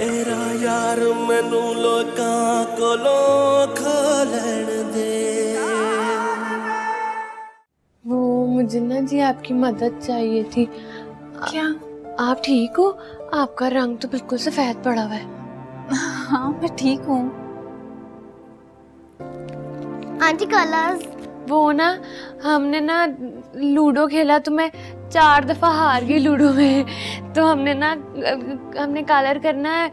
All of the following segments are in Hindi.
मेरा यार मैनू लोकां कोलों खा लैण दे। वो मुझे ना जी आपकी मदद चाहिए थी। क्या? आप ठीक हो? आपका रंग तो बिल्कुल सफेद पड़ा हुआ है। हाँ मैं ठीक हूँ। आंटी कलर्स वो ना हमने ना लूडो खेला तो मैं 4 दफा हार गई लूडो में। तो हमने कलर करना है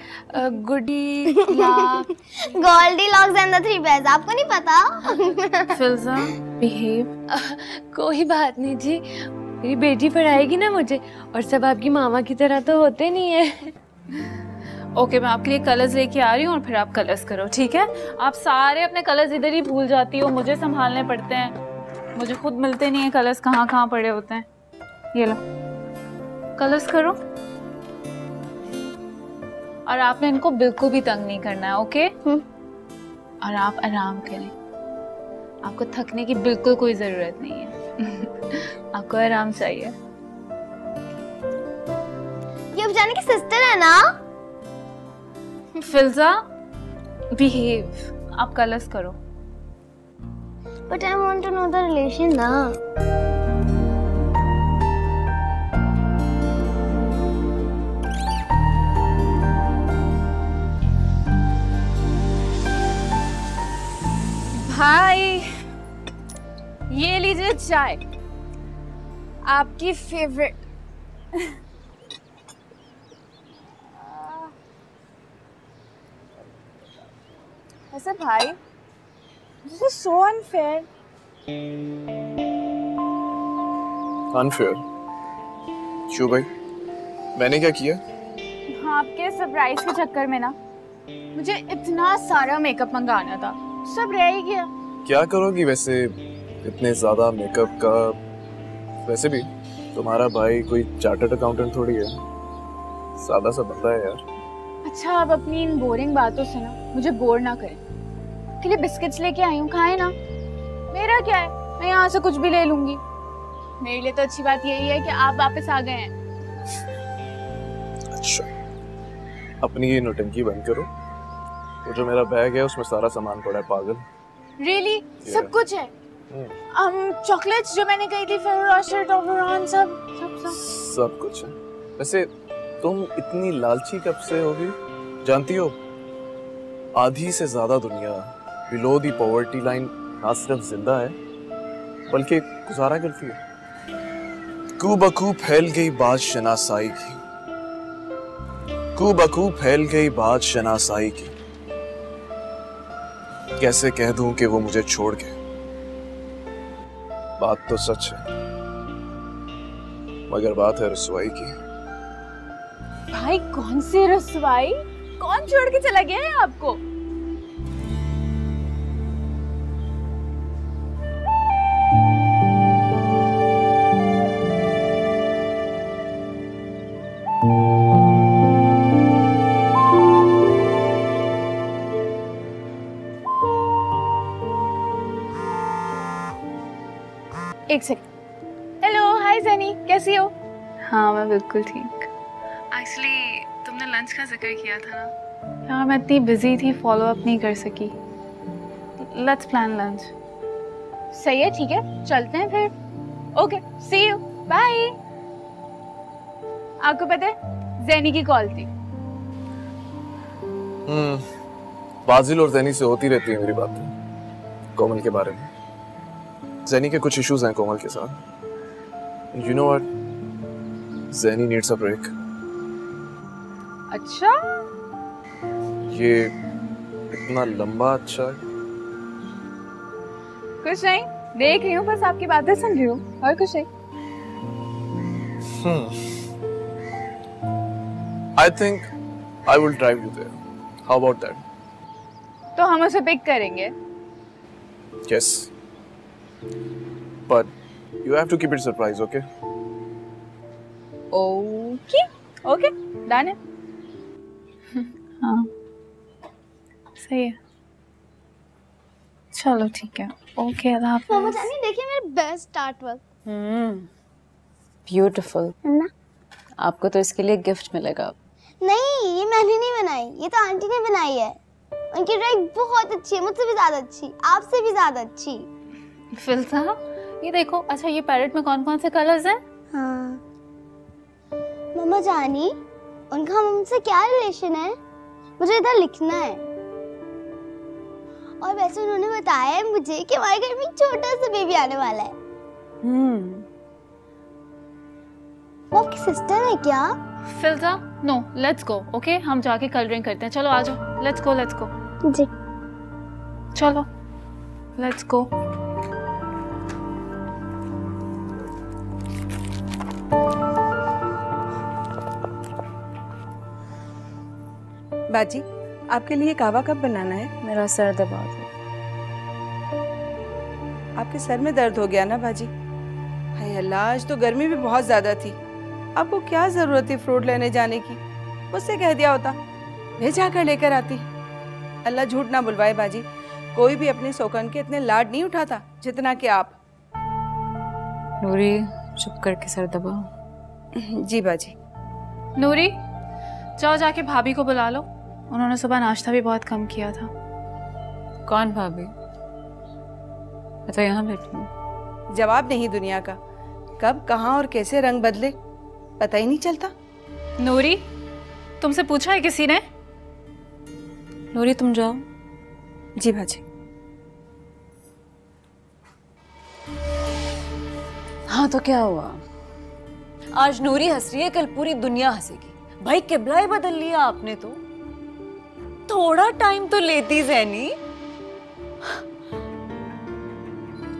गुडी Goldilocks and the three bears. आपको नहीं पता? Please behave. कोई बात नहीं जी, मेरी बेटी पढ़ाएगी ना मुझे, और सब आपकी मामा की तरह तो होते नहीं है। ओके मैं आपके लिए कलर्स लेके आ रही हूँ और फिर आप कलर्स करो, ठीक है? आप सारे अपने कलर्स इधर ही भूल जाती हो, मुझे संभालने पड़ते हैं, मुझे खुद मिलते नहीं है कलर्स, कहाँ कहाँ पड़े होते हैं। ये लो कलर्स करो, और आपने इनको बिल्कुल भी तंग नहीं करना है, ओके? और आप आराम करें, आपको थकने की बिल्कुल कोई जरूरत नहीं है। आपको आराम चाहिए। ये अफजाना की सिस्टर है ना? फिल्जा बिहेव, आप कलर्स करो। But I want to know the relation ना। भाई ये लीजिए चाय, आपकी फेवरेट। ऐसा भाई, this is so unfair. Unfair? क्यों भाई? मैंने क्या किया? आपके सरप्राइज के चक्कर में ना मुझे इतना सारा मेकअप मंगाना था, सब रह ही गया। क्या करोगी वैसे इतने ज्यादा मेकअप का? वैसे भी तुम्हारा भाई कोई चार्टर्ड अकाउंटेंट थोड़ी है, सादा सा बंदा है यार। अच्छा आप अपनी इन बोरिंग बातों से ना मुझे बोर ना करें। के लिए बिस्किट्स लेके आई हूँ, खाए ना। मेरा क्या है, मैं यहाँ से कुछ भी ले लूंगी। मेरे लिए तो अच्छी बात यही है कि आप वापस आ गए हैं। अच्छा अपनी ये नौटंकी बंद करो। वो जो मेरा बैग है उसमें सारा सामान पड़ा है पागल। रियली? सब कुछ है? चॉकलेट्स जो मैंने कही थी, फेरो रोशर, टोबरॉन, सब कुछ है। वैसे तुम इतनी लालची कब से होगी? जानती हो आधी से ज्यादा दुनिया बिलो दी पॉवर्टी लाइन ना सिर्फ जिंदा है बल्कि गुजारा करती है। कू बकू फैल गई बात शनासाई की, कू बकू फैल गई बात शनासाई की। कैसे कह दूं कि वो मुझे छोड़ के? बात तो सच है मगर बात है रसवाई की। भाई कौन सी रसवाई? कौन छोड़ के चला गया है आपको? एक सेकंड। हेलो, हाय ज़ेनी, कैसी हो? हाँ मैं बिल्कुल ठीक। एक्चुअली तुमने लंच का जिक्र किया था ना। हाँ मैं इतनी बिजी थी, फॉलो अप नहीं कर सकी। Let's plan lunch. सही है, ठीक है, चलते हैं फिर। Okay, see you, bye. आपको पता है ज़ेनी की कॉल थी। बाजिल और ज़ेनी से होती रहती है मेरी बात कोमल के बारे में। ज़ेनी के कुछ इश्यूज हैं कोमल के साथ। You know what, Zaini needs a break. अच्छा? ये इतना लंबा अच्छा है? कुछ नहीं, देख रही हूँ, बस आपकी बातें सुन रही हूँ, और कुछ नहीं। I think I will drive you there. How about that? तो हम उसे पिक करेंगे। Yes. But you have to keep it surprise, okay? Okay, okay, done है। हाँ, सही है। चलो ठीक है, ओके, अल्लाह हाफ़िज़। मामा जानी देखिए मेरे बेस्ट आर्ट वर्क। ब्यूटीफुल। ना? आपको तो इसके लिए गिफ्ट मिलेगा। नहीं, ये मैंने नहीं बनाई, ये तो आंटी ने बनाई है। उनकी ड्राइंग बहुत अच्छी है, मुझसे भी ज्यादा अच्छी, आपसे भी ज्यादा अच्छी। फिल्सा, ये देखो। अच्छा, ये पैरेट में कौन कौन से कलर्स हैं? हाँ मम्मा जानी, उनका हमसे क्या रिलेशन है? मुझे इधर लिखना है। और वैसे उन्होंने बताया है मुझे कि हमारे घर में एक छोटा सा बेबी आने वाला है। वो आपकी सिस्टर है क्या? फिल्सा, नो, लेट्स गो। ओके, हम जाके कलरिंग करते हैं। चलो आ जाओ, लेट्स गो लेट्स गो। जी चलो लेट्स गो। बाजी, आपके लिए कहवा कब बनाना है? मेरा सर दबा दो। आपके सर में दर्द हो गया ना बाजी? हाय अल्लाह, आज तो गर्मी भी बहुत ज्यादा थी। आपको क्या जरूरत थी फ्रूट लेने जाने की? मुझसे कह दिया होता, मैं जाकर लेकर आती। अल्लाह झूठ ना बुलवाए बाजी, कोई भी अपनी सोकन के इतने लाड नहीं उठाता जितना कि आप। नूरी, चुप करके सर दबाओ। जी बाजी। नूरी, जाओ जाके भाभी को बुला लो। उन्होंने सुबह नाश्ता भी बहुत कम किया था। कौन भाभी? मैं तो यहाँ बैठी हूँ। जवाब नहीं दुनिया का, कब कहाँ और कैसे रंग बदले पता ही नहीं चलता। नूरी, तुमसे पूछा है किसी ने? नूरी तुम जाओ। जी बाजी। हाँ तो क्या हुआ? आज नूरी हंस रही है, कल पूरी दुनिया हंसेगी। भाई किबला ही बदल लिया आपने तो। थोड़ा टाइम तो लेती ज़ैनी।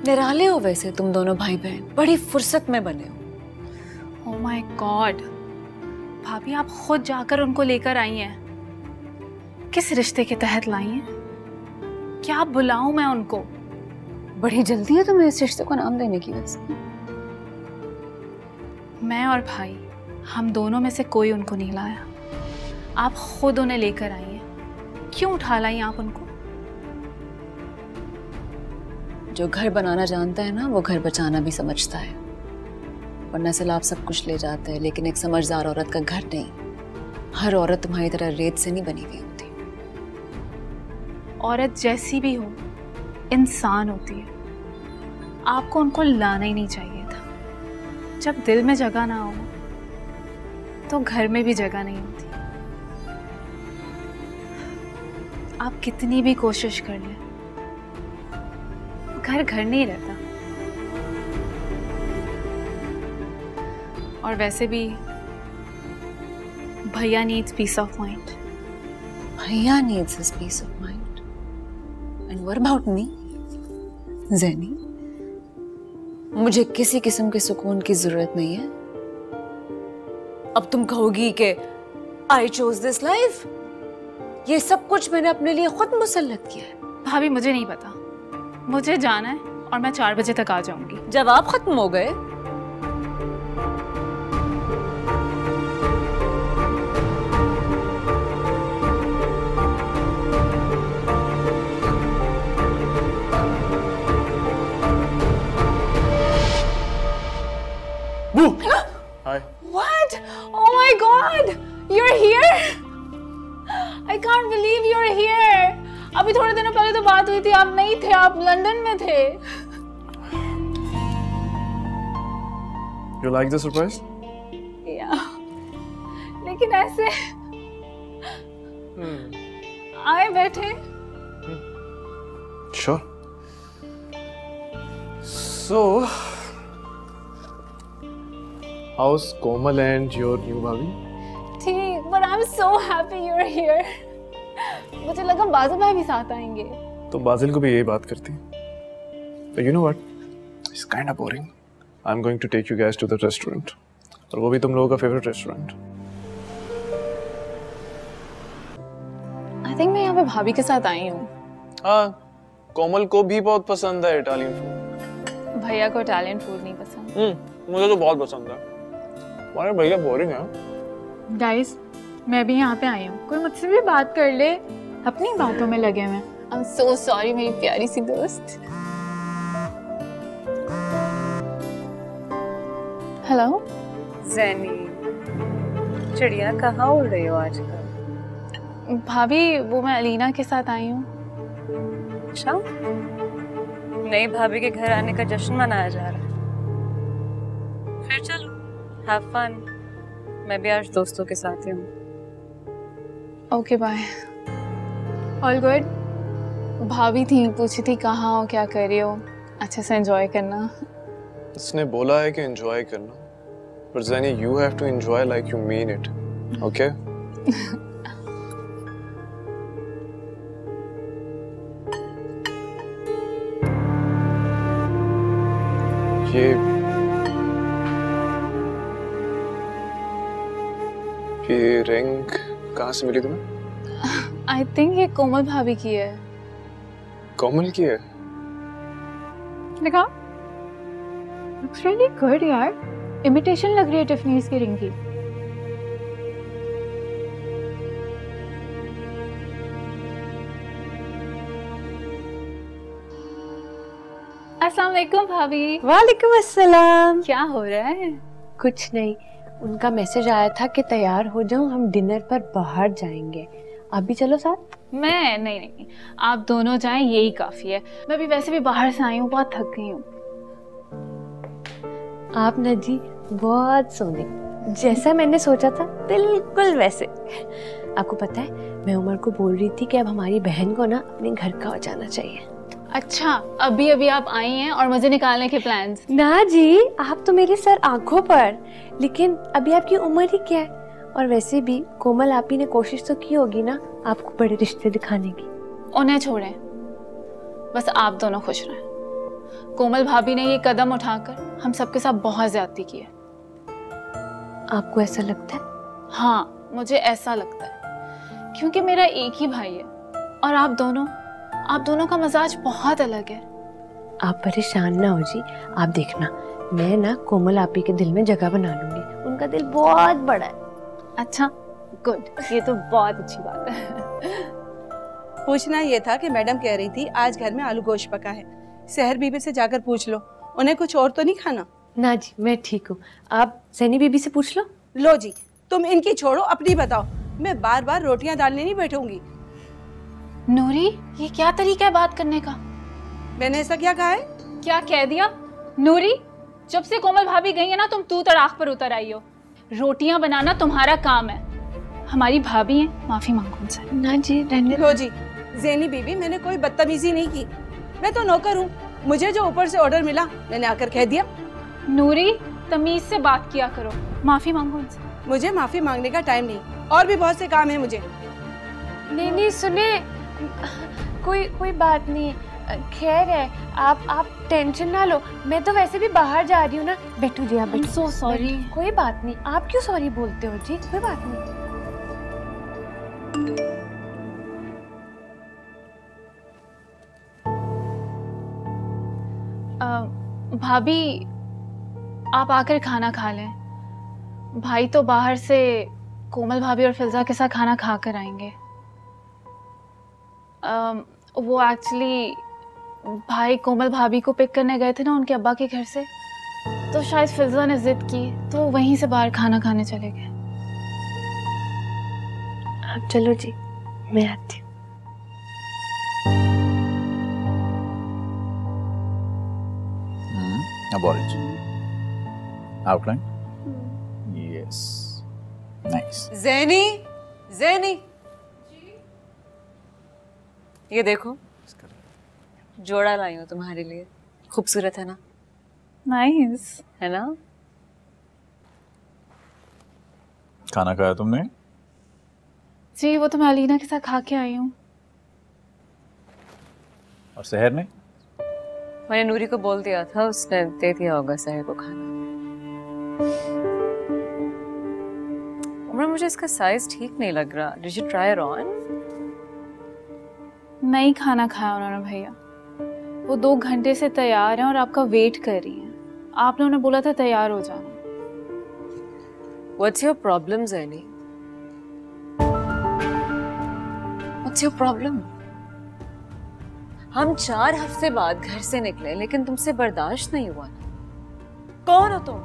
निराले हो वैसे तुम दोनों भाई बहन, बड़ी फुर्सत में बने हो। ओह माय गॉड, भाभी आप खुद जाकर उनको लेकर आई हैं। किस रिश्ते के तहत लाई हैं? क्या बुलाऊं मैं उनको? बड़ी जल्दी है तुम्हें इस रिश्ते को नाम देने की वजह। मैं और भाई, हम दोनों में से कोई उनको नहीं लाया। आप खुद उन्हें लेकर आई हैं। क्यों उठा लाई आप उनको? जो घर बनाना जानता है ना, वो घर बचाना भी समझता है। वरना सिलाप सब कुछ ले जाते हैं, लेकिन एक समझदार औरत का घर नहीं। हर औरत तुम्हारी तरह रेत से नहीं बनी हुई होती। औरत जैसी भी हो, इंसान होती है। आपको उनको लाना ही नहीं चाहिए था। जब दिल में जगह ना हो तो घर में भी जगह नहीं होती। आप कितनी भी कोशिश कर लें, घर घर नहीं रहता। और वैसे भी भैया नीड्स पीस ऑफ माइंड। भैया needs his peace of mind. And what about me? Zaini, मुझे किसी किस्म के सुकून की जरूरत नहीं है। अब तुम कहोगी कि आई चोज दिस लाइफ। ये सब कुछ मैंने अपने लिए खुद मुसल्लत किया है। भाभी मुझे नहीं पता, मुझे जाना है और मैं 4 बजे तक आ जाऊंगी। जवाब खत्म हो गए? Hi. What? Oh my God! You're here? I can't believe you're here. अभी थोड़े दिनों पहले तो बात हुई थी, आप नहीं थे, आप लंदन में थे। You like the surprise? Yeah. लेकिन ऐसे आए बैठे। Sure. So, how's Komal and your new bhabhi? ठीक, but I'm so happy you're here. मुझे लगा बाज़ भाई भी साथ आएंगे। तो बाजिल को भी यही बात करती है। But you know what? It's kind of boring. I'm going to take you guys to the restaurant. और वो भी तुम लोगों का favorite restaurant. I think मैं यहाँ पे भाभी के साथ आई हूँ। हाँ, कोमल को भी बहुत पसंद है इटालियन फूड। भैया को इटालियन फूड नहीं पसंद। मुझे तो बहुत पसंद है। हमारे भैया बोरिंग है। गाइस, मैं भी यहाँ पे आई हूँ, कोई मुझसे भी बात कर ले। अपनी बातों में लगे हुए। I'm so sorry मेरी प्यारी सी दोस्त। हेलो ज़ैनी, चिड़िया कहाँ उड़ रही हो आजकल? भाभी वो मैं अलीना के साथ आई हूँ। अच्छा, नई भाभी के घर आने का जश्न मनाया जा रहा है। फिर चलो, हैव फन। मैं भी आज दोस्तों के साथ ही हूँ। Okay bye. All good. भाभी थी, पूछी थी कहाँ हो, क्या कर रही हो, अच्छे से एंजॉय करना। इसने बोला है कि एंजॉय करना, पर Zaini you have to enjoy like you mean it, okay? ये रिंग कहाँ से मिली तुम्हें? आई थिंक ये कोमल भाभी की है। कोमल की है? देखा, लुक्स रियली गुड यार। इमिटेशन लग रही है टिफनीज की रिंग की। अस्सलाम वालेकुम भाभी। वालेकुम अस्सलाम। क्या हो रहा है? कुछ नहीं, उनका मैसेज आया था कि तैयार हो जाओ, हम डिनर पर बाहर जाएंगे। आप भी चलो साथ। मैं नहीं, आप दोनों जाएं यही काफी है। मैं भी वैसे भी बाहर से आई हूँ, बहुत थक गई हूँ। आप ना जी बहुत सोने, जैसा मैंने सोचा था बिल्कुल वैसे। आपको पता है, मैं उमर को बोल रही थी कि अब हमारी बहन को ना अपने घर का हो जाना चाहिए। अच्छा, अभी अभी आप आई हैं और मुझे निकालने के प्लान्स? ना जी, आप तो मेरे सर आंखों पर, लेकिन अभी आपकी उम्र ही क्या है। और वैसे भी कोमल आपी ने कोशिश तो की होगी ना आपको बड़े रिश्ते दिखाने की। उन्हें छोड़ें, बस आप दोनों खुश रहें। कोमल भाभी ने ये कदम उठाकर हम सबके साथ बहुत ज्यादती की है। आपको ऐसा लगता है? हाँ, मुझे ऐसा लगता है, क्योंकि मेरा एक ही भाई है और आप दोनों का मजाज बहुत अलग है। आप परेशान ना हो जी, आप देखना, मैं ना कोमल आपी के दिल में जगह बना लूंगी। उनका दिल बहुत बड़ा है। अच्छा, गुड, ये तो बहुत अच्छी बात है। पूछना ये था कि मैडम कह रही थी आज घर में आलू गोश्त पका है, सहर बीबी से जाकर पूछ लो, उन्हें कुछ और तो नहीं खाना? ना जी, मैं ठीक हूँ, आप सैनी बीबी से पूछ लो। लो जी, तुम इनकी छोड़ो, अपनी बताओ। मैं बार बार रोटियां डालने नहीं बैठूंगी। नूरी, ये क्या तरीका है बात करने का? मैंने ऐसा क्या कहा है? क्या कह दिया? नूरी, जब से कोमल भाभी गई है ना, तुम तू तड़ाक पर उतर आई हो। रोटियां बनाना तुम्हारा काम है, हमारी भाभी है, माफी मांगो उनसे। ना जी, रहने लो जी, ज़ैनी बीबी, मैंने कोई बदतमीजी नहीं की, मैं तो नौकर हूँ। मुझे जो ऊपर से ऑर्डर मिला मैंने आकर कह दिया। नूरी, तमीज से बात किया करो, माफी मांगो उनसे। मुझे माफी मांगने का टाइम नहीं, और भी बहुत से काम है मुझे। नहीं, सुने, कोई बात नहीं है, खैर है। आप टेंशन ना लो, मैं तो वैसे भी बाहर जा रही हूँ ना। बैठो जी, आप बैठो। So sorry. कोई बात नहीं, आप क्यों सॉरी बोलते हो जी, कोई बात नहीं। भाभी, आप आकर खाना खा लें। भाई तो बाहर से कोमल भाभी और फिजा के साथ खाना खा कर आएंगे। वो एक्चुअली भाई कोमल भाभी को पिक करने गए थे ना उनके अब्बा के घर से, तो शायद फिजा ने जिद की तो वहीं से बाहर खाना खाने चले गए। आप चलो जी, मैं आती हूँ। Now origin. Outline? Yes. Nice. ज़ैनी, ये देखो, जोड़ा लाई हूँ तुम्हारे लिए। खूबसूरत है ना? नाइस है ना? खाना खाया तुमने? जी, वो तो मैं अलीना के साथ खा के आई हूँ। और शहर ने? मैंने नूरी को बोल दिया था, उसने दे दिया होगा सहर को खाना। उमर, मुझे इसका साइज ठीक नहीं लग रहा। Did you try it on? नहीं खाना खाया उन्होंने भैया। वो 2 घंटे से तैयार हैं और आपका वेट कर रही हैं। आपने उन्हें बोला था तैयार हो जाना। What's your problem, Zaini? What's your problem? हम 4 हफ्ते बाद घर से निकले, लेकिन तुमसे बर्दाश्त नहीं हुआ ना। कौन हो तुम?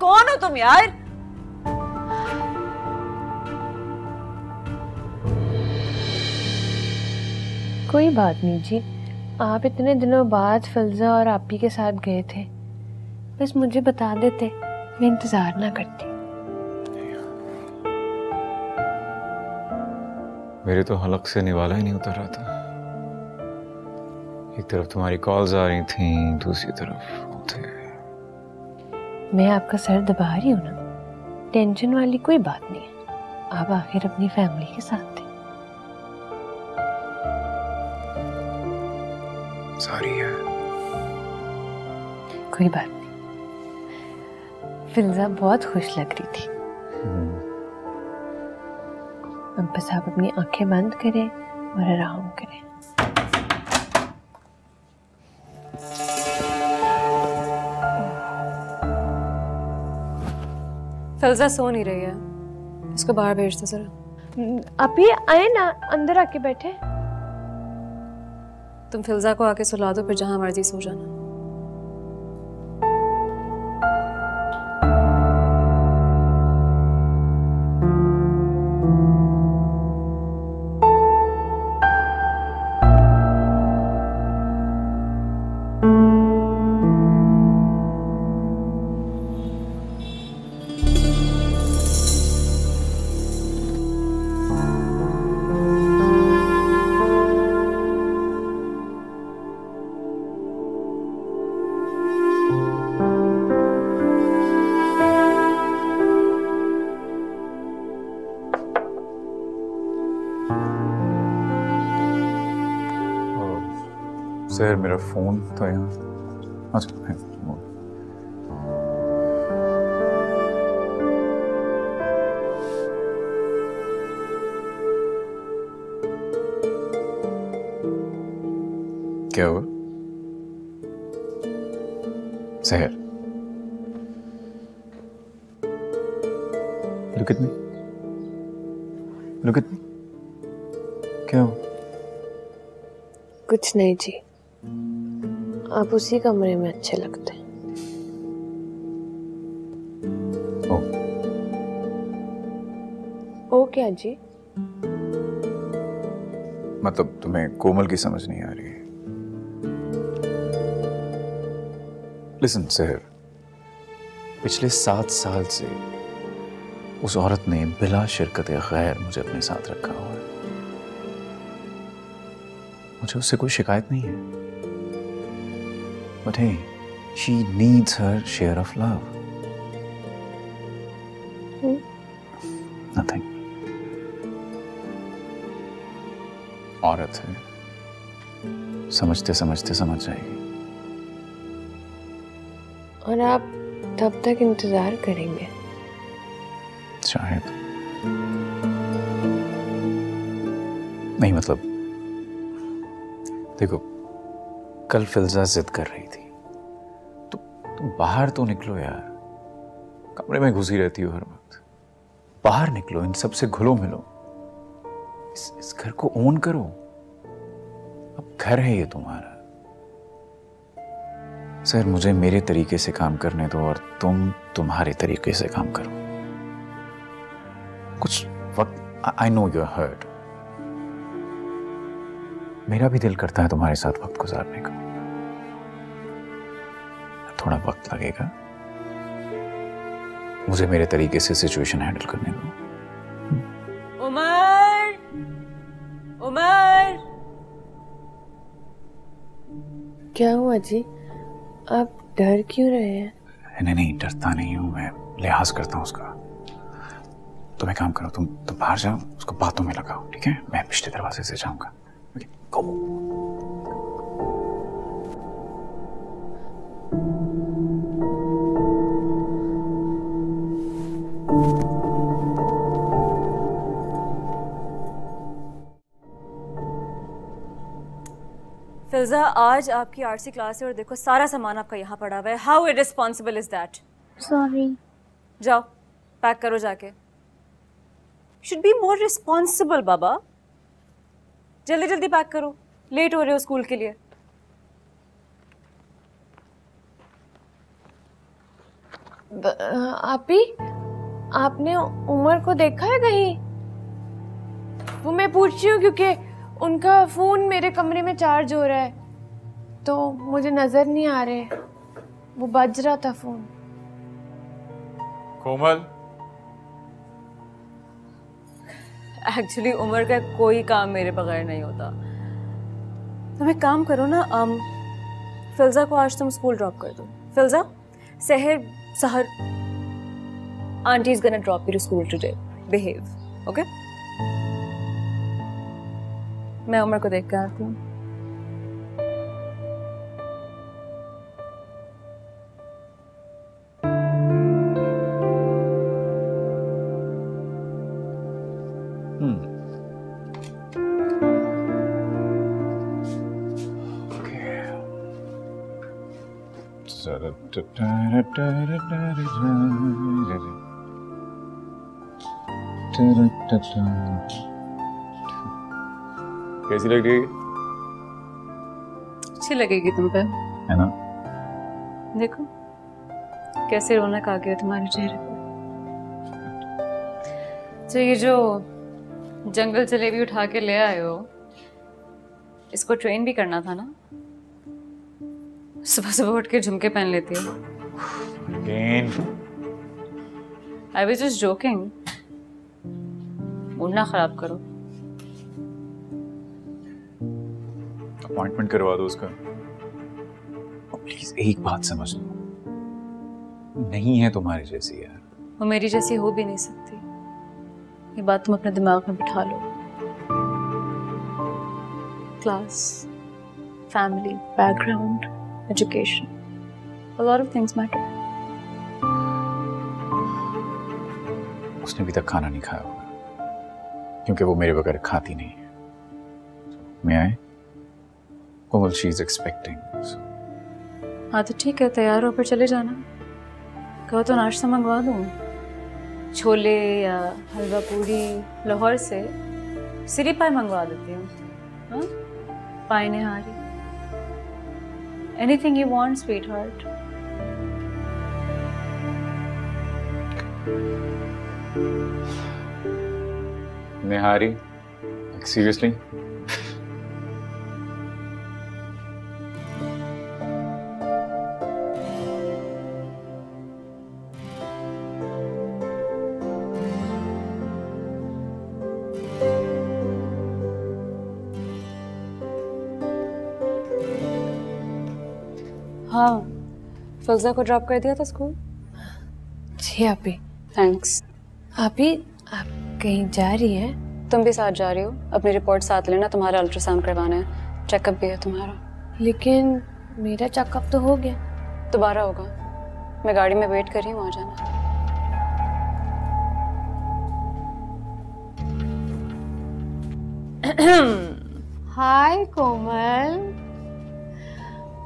कौन हो तुम यार? कोई बात नहीं जी, आप इतने दिनों बाद फिल्जा और आपी के साथ गए थे, बस मुझे बता देते, मैं इंतजार ना करती। मेरे तो हलक से निवाला ही नहीं उतर रहा था। एक तरफ तुम्हारी कॉल्स आ रही थी, दूसरी तरफ वो थे। मैं आपका सर दबा रही हूँ ना, टेंशन वाली कोई बात नहीं है। आप आखिर अपनी फैमिली के साथ थे। सॉरी है। कोई बात नहीं। फिल्जा बहुत खुश लग रही थी। अब बस आप अपनी आंखें बंद करें और आराम करें। फिल्जा सो नहीं रही है, इसको बाहर भेज दो जरा। अभी आए ना, अंदर आके बैठे। तुम फिल्जा को आके सुला दो, फिर जहां मर्जी सो जाना। सर मेरा फोन तो यहाँ। अच्छा है। क्या हुआ सहर? Look at me, look at me. क्या हुआ? कुछ नहीं जी, आप उसी कमरे में अच्छे लगते हैं। ओ क्या जी? मतलब तुम्हें कोमल की समझ नहीं आ रही है? लिसन सहर, पिछले 7 साल से उस औरत ने बिला शिरकत गैर मुझे अपने साथ रखा हुआ है। मुझे उससे कोई शिकायत नहीं है, but hey, she needs her share of love. Nothing. औरत है, समझते समझते समझ जाएगी। और आप तब तक इंतजार करेंगे? शायद नहीं, मतलब देखो, कल फिल्जा जिद कर रही थी, तो तुम बाहर तो निकलो यार। कमरे में घुसी रहती हो हर वक्त, बाहर निकलो, इन सब से घुलो मिलो, इस घर को ओन करो। अब घर है ये तुम्हारा। सर मुझे मेरे तरीके से काम करने दो और तुम तुम्हारे तरीके से काम करो। कुछ वक्त, I know you are hurt, मेरा भी दिल करता है तुम्हारे साथ वक्त गुजारने का। थोड़ा वक्त लगेगा, मुझे मेरे तरीके से सिचुएशन हैंडल करने दो। उमर, उमर। क्या हुआ जी? आप डर क्यों रहे हैं? नहीं नहीं, डरता नहीं हूं मैं, लिहाज करता हूं उसका। तुम एक काम करो, तुम बाहर जाओ, उसको बातों में लगाओ, ठीक है? मैं पिछले दरवाजे से जाऊंगा। ओके, गो। फिल्जा, आज आपकी आरसी क्लास है और देखो सारा सामान आपका यहाँ पड़ा हुआ है। How irresponsible is that? Sorry. जाओ पैक करो जाके। शुड बी मोर रिस्पॉन्सिबल बाबा। जल्दी जल्दी पैक करो, लेट हो रहे हो स्कूल के लिए। आपी, आपने उमर को देखा है कहीं? वो मैं पूछ रही हूँ क्योंकि उनका फोन मेरे कमरे में चार्ज हो रहा है तो मुझे नजर नहीं आ रहे, वो बज रहा था फोन। कोमल, एक्चुअली उमर का कोई काम मेरे बगैर नहीं होता। तुम एक काम करो ना, फिल्जा को आज तुम स्कूल ड्रॉप कर दो। Filza, Sahar aunty is gonna drop you to school today, behave, okay? मैं उमर को देख के आती हूँ। कैसी लग रही है? अच्छी लगेगी तुम पे, है ना? देखो कैसे रौनक आ गया तुम्हारे चेहरे पे। तो ये जो जंगल जलेबी उठा के ले आए हो, इसको ट्रेन भी करना था ना? सुबह सुबह उठ के झुमके पहन लेती हो। Again. I was just joking. Mood ना खराब करो। अपॉइंटमेंट करवा दो उसका। प्लीज एक बात समझ लो, नहीं है तुम्हारी जैसी यार। वो मेरी जैसी हो भी नहीं सकती, ये बात तुम अपने दिमाग में बिठा लो। Class, family, background, education, a lot of things matter. उसने अभी तक खाना नहीं खाया होगा क्योंकि वो मेरे बगैर खाती नहीं है। मैं आए? कोमल, शी इज एक्सपेक्टिंग। हाँ तो ठीक है, तैयार हो फिर चले जाना। कहो तो नाश्ता मंगवा दूँ, छोले या हलवा पूरी। लाहौर से सिरी पाई मंगवा देती हूँ। हाँ, पाई निहारी, anything you want, sweetheart. Nihari, seriously? हाँ, फिल्जा को ड्रॉप कर दिया था स्कूल। जी आपी। थैंक्स। आपी, आप कहीं जा रही हैं? तुम भी साथ जा रही हो? अपनी रिपोर्ट साथ लेना, तुम्हारा अल्ट्रासाउंड करवाना है, चेकअप भी है तुम्हारा। लेकिन मेरा चेकअप तो हो गया। दोबारा होगा, मैं गाड़ी में वेट कर रही हूँ, आ जाना। हाय कोमल,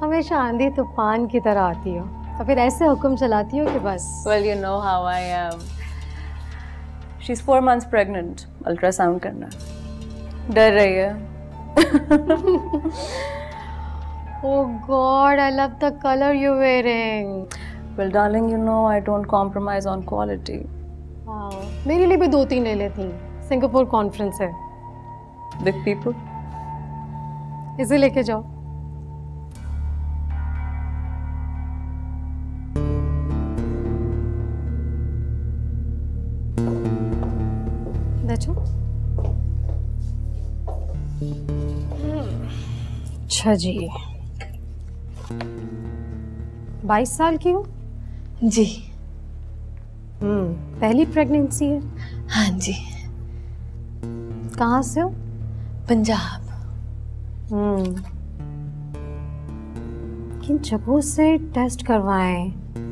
हमेशा आंधी तूफान की तरह आती हो तो फिर ऐसे हुक्म चलाती हो कि बस। Well, you know how I am. She's 4 months pregnant. Ultrasound करना, डर रही है। Oh God, I love the color you're wearing. Well, darling, you know I don't compromise on quality. Wow. मेरे लिए भी 2-3 ले लेती। सिंगापुर कॉन्फ्रेंस है। Big people. इसे लेके जाओ। बैठो। अच्छा जी, 22 साल की हो? जी। पहली प्रेगनेंसी है? हाँ जी। कहाँ से हो? पंजाब। किन जगहों से टेस्ट करवाएं?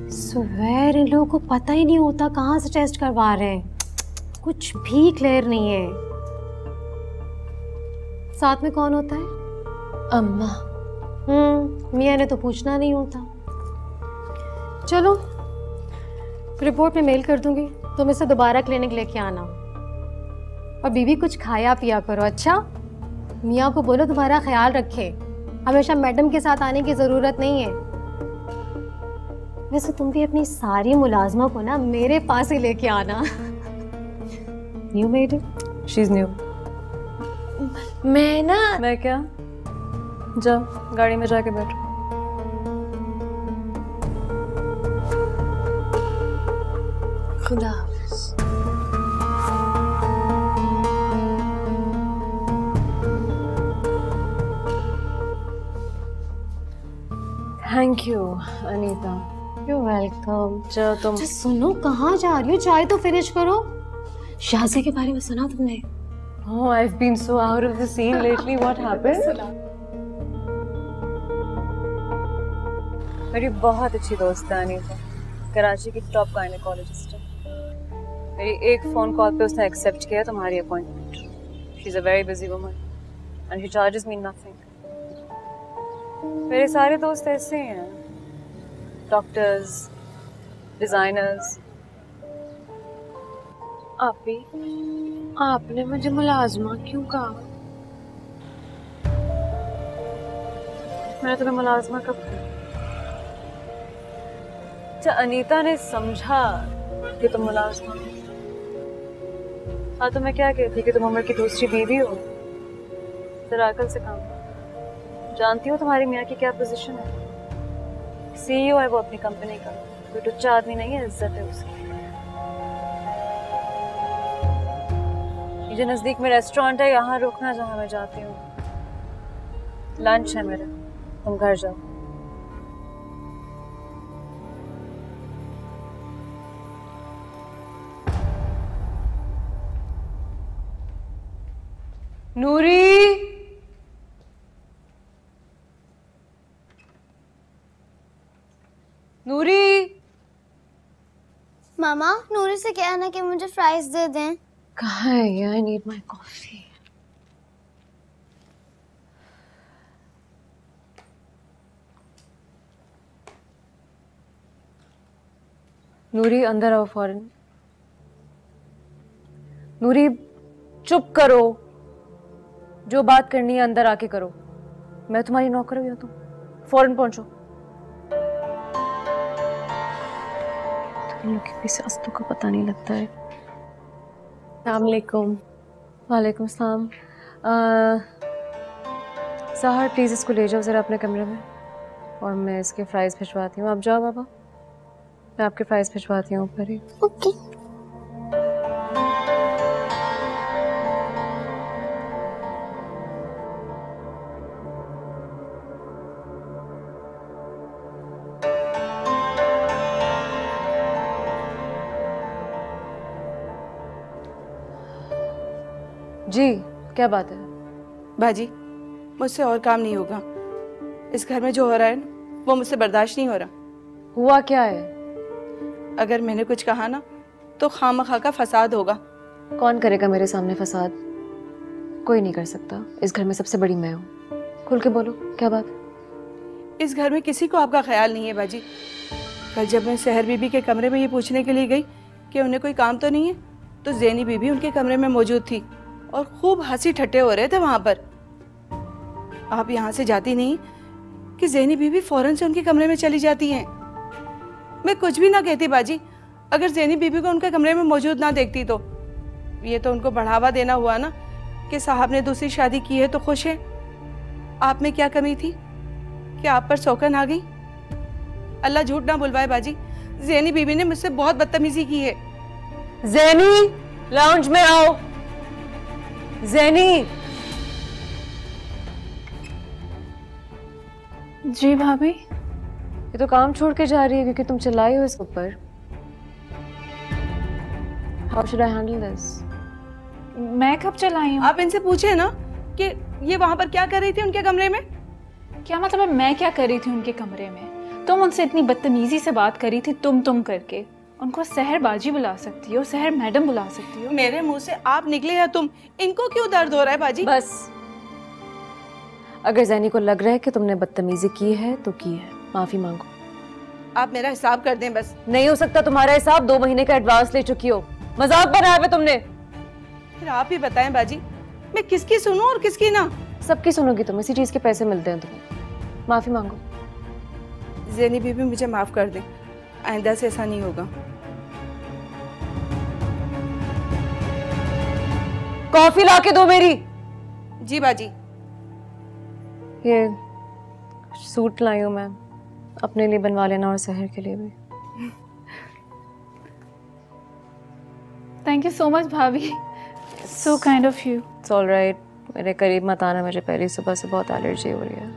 स्वेर इन लोगों को पता ही नहीं होता कहाँ से टेस्ट करवा रहे हैं, कुछ भी क्लियर नहीं है। साथ में कौन होता है? अम्मा। मियाँ ने तो पूछना नहीं होता। चलो, रिपोर्ट में मेल कर दूंगी, तुम इसे दोबारा क्लिनिक लेके आना। और बीवी कुछ खाया पिया करो, अच्छा? मियाँ को बोलो तुम्हारा ख्याल रखे, हमेशा मैडम के साथ आने की ज़रूरत नहीं है। वैसे तुम भी अपनी सारी मुलाजमा को ना मेरे पास ही लेके आना। New made? She's new. मैं ना मैं क्या? जाओ गाड़ी में जाके बैठो। खुदा हाफिज। Thank you Anita. You welcome. चलो तुम। अच्छा सुनो, कहाँ जा रही हो? चाय तो फिनिश करो। शाज़े के बारे में सुना तुमने? Oh, I've been so out of the scene lately. What happened? मेरी बहुत अच्छी दोस्त है अनीता, कराची की टॉप गायनेकोलॉजिस्ट है। मेरी एक फोन कॉल पे उसने एक्सेप्ट किया तुम्हारी appointment. She is a very busy woman and she charges me nothing. मेरे सारे दोस्त ऐसे ही हैं, डॉक्टर्स, डिजाइनर्स। आपने मुझे मुलाजमा क्यों कहा? मैंने तुम्हें मुलाजमा कब कहा? अच्छा अनीता ने समझा कि तुम मुलाजमा हो। हाँ तो मैं क्या कहती कि तुम उमर की दूसरी बीवी हो? जरा अकल से काम। जानती हो तुम्हारी मियाँ की क्या पोजीशन है? CEO है वो अपनी कंपनी का। कोई टुच्चा आदमी नहीं है, इज्जत है उसकी। जो नजदीक में रेस्टोरेंट है यहाँ रुकना जहाँ मैं जाती हूँ। लंच है मेरा, तुम घर जाओ। नूरी, नूरी। मामा, नूरी से कहना कि मुझे फ्राइज दे दें। कहाँ है ये? I need my coffee. नूरी अंदर आओ फौरन। नूरी चुप करो, जो बात करनी है अंदर आके करो। मैं तुम्हारी नौकर हूँ या तुम? फौरन पहुंचो। तुम लोग की भी सास्तों का पता नहीं लगता है। अस्सलामुअलैकुम। वालेकुम सलाम। साहर प्लीज़ इसको ले जाओ ज़रा अपने कमरे में, और मैं इसके फ्राइज़ भिजवाती हूँ। आप जाओ बाबा, मैं आपके फ्राइज़ भिजवाती हूँ ऊपर ही। ओके। जी क्या बात है? बाजी, मुझसे और काम नहीं होगा। इस घर में जो हो रहा है ना, वो मुझसे बर्दाश्त नहीं हो रहा। हुआ क्या है? अगर मैंने कुछ कहा ना तो खामखा का फसाद होगा। कौन करेगा मेरे सामने फसाद? कोई नहीं कर सकता। इस घर में सबसे बड़ी मैं हूँ। खुल के बोलो, क्या बात? इस घर में किसी को आपका ख्याल नहीं है बाजी। कल जब मैं सहर बीबी के कमरे में ये पूछने के लिए गई कि उन्हें कोई काम तो नहीं है, तो ज़ैनी बीबी उनके कमरे में मौजूद थी और खूब हंसी ठट्टे हो रहे थे वहां पर। आप यहाँ से जाती नहीं कि ज़ैनी बीबी फौरन से उनके कमरे में चली जाती हैं। मैं कुछ भी ना कहती बाजी, अगर ज़ैनी बीबी को उनके कमरे में मौजूद ना देखती तो। ये तो उनको बढ़ावा देना हुआ ना कि साहब ने दूसरी शादी की है तो खुश है। आप में क्या कमी थी कि आप पर सौकन आ गई? अल्लाह झूठ ना बुलवाए बाजी, ज़ैनी बीबी ने मुझसे बहुत बदतमीजी की है। ज़ैनी, लाउंज में आओ। ज़ैनी। जी भाभी। ये तो काम छोड़ के जा रही है क्योंकि तुम चिल्लाई हो इसके ऊपर। How should I handle this? मैं कब चलाई हूँ? आप इनसे पूछे ना कि ये वहां पर क्या कर रही थी उनके कमरे में। क्या मतलब है मैं क्या कर रही थी उनके कमरे में? तुम उनसे इतनी बदतमीजी से बात करी थी, तुम करके। उनको सहर बाजी बुला सकती हो, सहर मैडम बुला सकती हो। मेरे मुंह से आप निकले या तुम? इनको क्यों दर्द हो रहा है बाजी? बस, अगर ज़ैनी को लग रहा है कि तुमने बदतमीजी की है तो की है, माफी मांगो। आप मेरा हिसाब कर दें बस। नहीं हो सकता तुम्हारा हिसाब, 2 महीने का एडवांस ले चुकी हो। मजाक बनाया है तुमने। फिर आप ही बताएं बाजी, मैं किसकी सुनूं और किसकी ना? सबकी सुनोगी तुम, इसी चीज के पैसे मिलते हैं तुम्हें। माफी मांगो। ज़ैनी बीबी मुझे माफ कर दें, आइंदा से ऐसा नहीं होगा। कॉफी लाके दो मेरी। जी बाजी। ये सूट लाई हूँ मैं, अपने लिए बनवा लेना और सहर के लिए भी। थैंक यू सो मच भाभी, so kind of you. It's all right, मेरे करीब मत आना, मुझे पहली सुबह से बहुत एलर्जी हो रही है।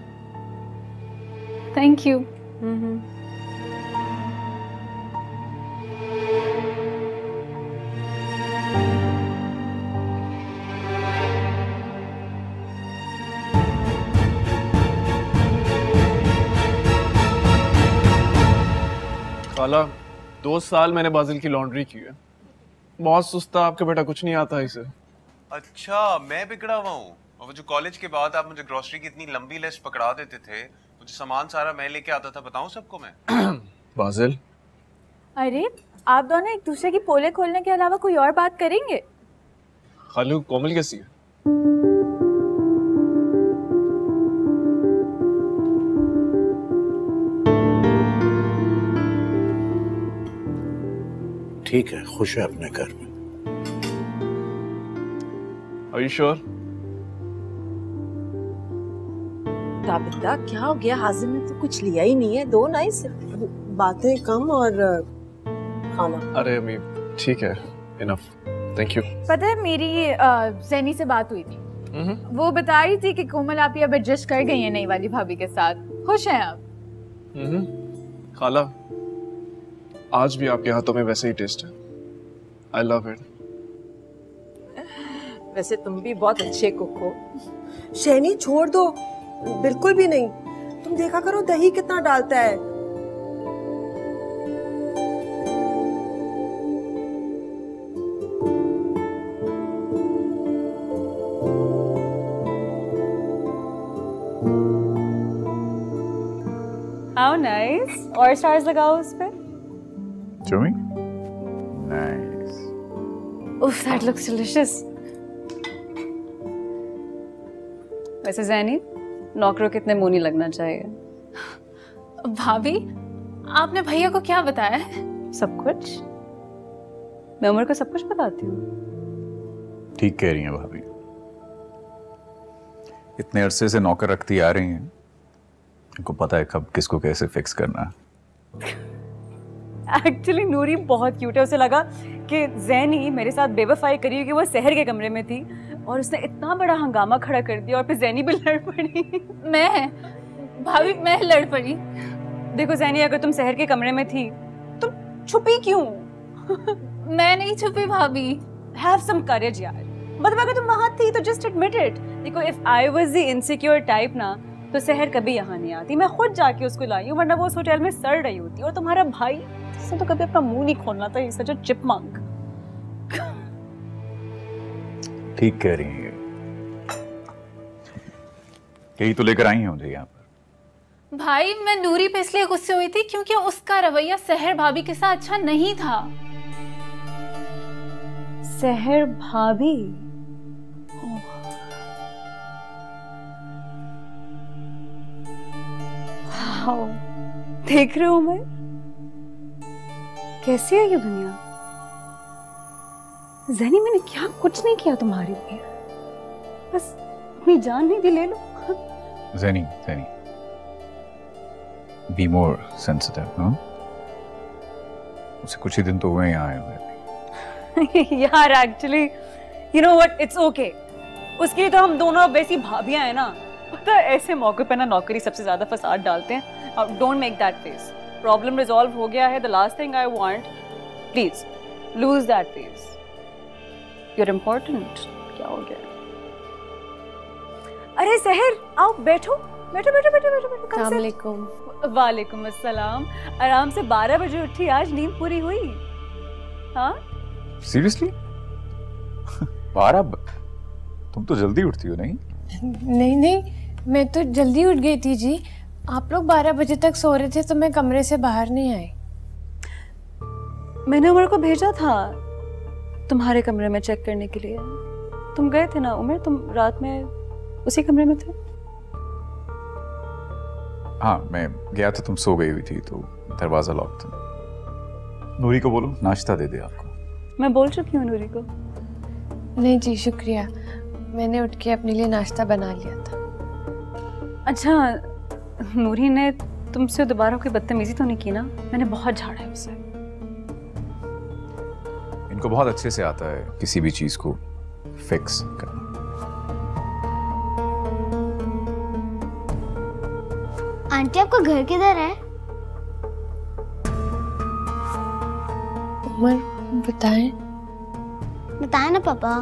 Thank you. खाला 2 साल मैंने बाजिल की लॉन्ड्री की है, बहुत सुस्ता, आपका बेटा कुछ नहीं आता इसे। अच्छा, मैं बिगड़ा हुआ हूँ। और वो जो कॉलेज के बाद आप मुझे ग्रोसरी की इतनी लंबी लिस्ट पकड़ा देते थे, मुझे सामान सारा मैं लेके आता था, बताऊँ सबको मैं? बाजिल, अरे आप दोनों एक दूसरे की पोले खोलने के अलावा कोई और बात करेंगे? खालू कोमल कैसी है? ठीक है, खुश है अपने घर में। Are you sure? ताबिदा क्या हो गया? हाजिम ने तो कुछ लिया ही नहीं है, दो ना इस बातें कम और खाना। अरे अम्मी ठीक है, इनफ, थैंक यू। पता है मेरी ज़ेनी से बात हुई थी, वो बता रही थी कि कोमल आप अब एडजस्ट कर गई है नई वाली भाभी के साथ, खुश हैं आप? खाला आज भी आपके हाथों में वैसे ही टेस्ट है, आई लव इट। वैसे तुम भी बहुत अच्छे कुक हो। शहनी छोड़ दो, बिल्कुल भी नहीं। तुम देखा करो दही कितना डालता है। How nice. और स्टार्स लगाओ उस पे। Show me? Nice. Oof, that looks delicious. वैसे ज़ैनी, नौकरों कितने मुंह नहीं लगना चाहिए। भाभी, आपने भैया को क्या बताया है? सब कुछ? मैं उमर को सब कुछ बताती हूँ। ठीक कह रही हैं भाभी, इतने अरसे से नौकर रखती आ रही हैं, इनको पता है कब किसको कैसे फिक्स करना है। एक्चुअली नूरी बहुत क्यूट है, उसे लगा कि ज़ैनी मेरे साथ बेवफाई करी क्योंकि वो सहर के कमरे में थी और उसने इतना बड़ा हंगामा खड़ा कर दिया और फिर ज़ैनी भी लड़ पड़ी। मैं लड़ पड़ी। देखो ज़ैनी, अगर तुम सहर के कमरे में थी तुम छुपी क्यों? मैं नहीं छुपी भाभी। हैव सम करेज यार, मतलब अगर तुम वहां थी तो जस्ट एडमिट इट। देखो if I was the insecure type ना तो सहर कभी यहाँ नहीं आती, मैं खुद जाके उसको लाई हूँ, वरना वो उस होटल में सड़ रही होती। और तुम्हारा भाई, इसने तो कभी अपना मुंह नहीं खोलना था, सच अ चिपमंक। ठीक कह रही हैं, यही तो लेकर आई हैं मुझे यहाँ पर। भाई मैं नूरी पे इसलिए गुस्से हुई थी क्योंकि उसका रवैया सहर भाभी के साथ अच्छा नहीं था। सहर भाभी? देख रहे हो मैं कैसी है ये दुनिया। ज़ैनी, मैंने क्या कुछ नहीं किया तुम्हारे लिए, बस अपनी जान नहीं दी ले लो। ज़ैनी, बी मोर सेंसिटिव, हाँ? उसे कुछ ही दिन तो हुए यहाँ आए हुए। यार actually you know what, it's okay. उसके लिए तो हम दोनों वैसी भाभियां हैं ना। पता है ऐसे मौके पे ना नौकरी सबसे ज्यादा फसाद डालते हैं। Don't make that face. Problem resolve हो गया है। The last thing I want, please lose that face. You are important. क्या हो गया? अरे सहर, आओ बैठो बैठो बैठो बैठो बैठो बैठो। अस्सलाम वालेकुम। वालेकुम अस्सलाम। आराम से 12 बजे उठी, आज नींद पूरी हुई? हाँ सीरियसली? 12? तुम तो जल्दी उठती हो नहीं? नहीं, मैं तो जल्दी उठ गई थी जी। आप लोग 12 बजे तक सो रहे थे तो मैं कमरे से बाहर नहीं आई। मैंने उमर को भेजा था तुम्हारे कमरे में चेक करने के लिए। तुम गए थे ना उमर, तुम रात में उसी कमरे में थे? हाँ, मैं गया था, तुम सो गई हुई थी तो दरवाजा लॉक था। नूरी को बोलो नाश्ता दे दे आपको। मैं बोल चुकी हूँ नूरी को। नहीं जी शुक्रिया, मैंने उठ के अपने लिए नाश्ता बना लिया था। अच्छा, नूरी ने तुमसे दोबारा कोई बदतमीजी तो नहीं की ना? मैंने बहुत झाड़ा है उसे। इनको बहुत अच्छे से आता है किसी भी चीज को फिक्स करना। आंटी आपका घर किधर है? उमर बताएं। बताएं ना पापा।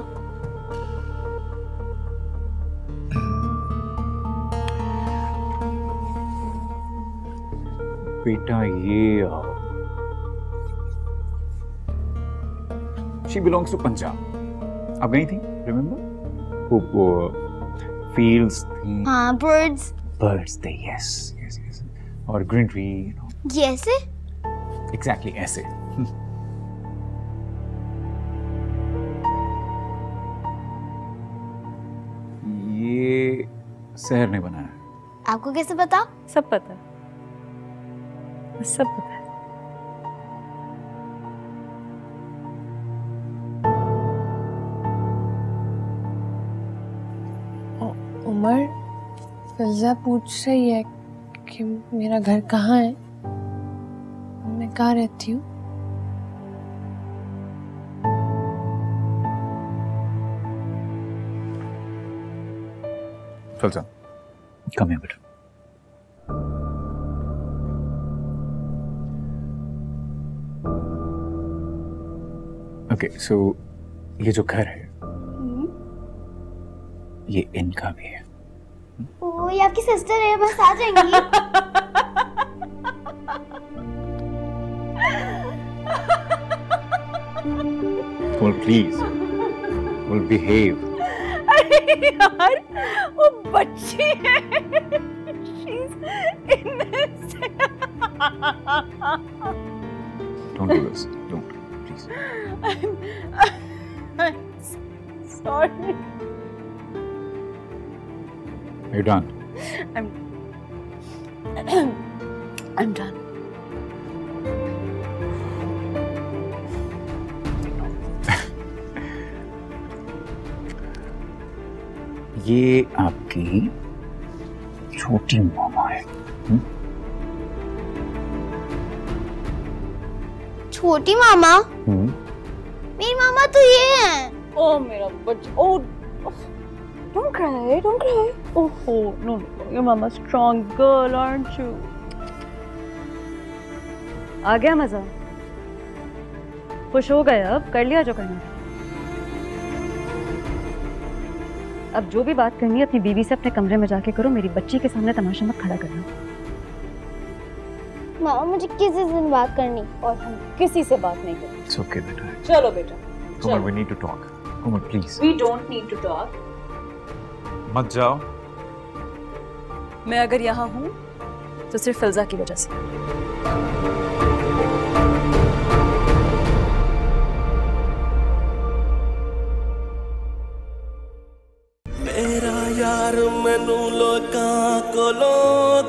बेटा ये शी बिलोंग्स टू पंजाब। आप गई थी, रिमेम्बर? वो फील्ड्स थी। हाँ, बर्ड्स। बर्ड्स थे, यस यस यस। और ग्रीनरी, ये ऐसे? एग्जैक्टली ऐसे। ये शहर ने बनाया है। आपको कैसे पता? सब पता है, सब पता है। उमर, फिल्जा पूछ रही है कि मेरा घर कहाँ है, मैं कहाँ रहती हूँ। फिल्जा, कम है बेटा। ओके, सो ये जो घर है ये इनका भी है। ओ, ये आपकी सिस्टर है, बस आ जाएंगी। Well, please, well, behave. अरे यार, वो बच्ची है। She's innocent. Don't do this. Don't, please. I'm sorry. Are you done? I'm done. ये आपकी छोटी मामा है। छोटी मामा? मेरी मामा तो ये है। ओ मेरा बच्चा, ओ don't cry, don't cry. Oh no, your mama's strong girl, aren't you? आ गया मजा? खुश हो गए? अब कर लिया जो करना। अब जो भी बात करनी है अपनी बीवी से अपने कमरे में जाके करो, मेरी बच्ची के सामने तमाशा मत खड़ा करना। मामा, मुझे किसी से बात करनी, और हम किसी से बात नहीं करेंगे। It's okay, बेटा। चलो बेटा। Umar, we need to talk. Umar, please. We don't need to talk. मत जाओ। मैं अगर यहाँ हूँ तो सिर्फ फिल्जा की वजह से। मेरा यार मैनू लोकां कोलों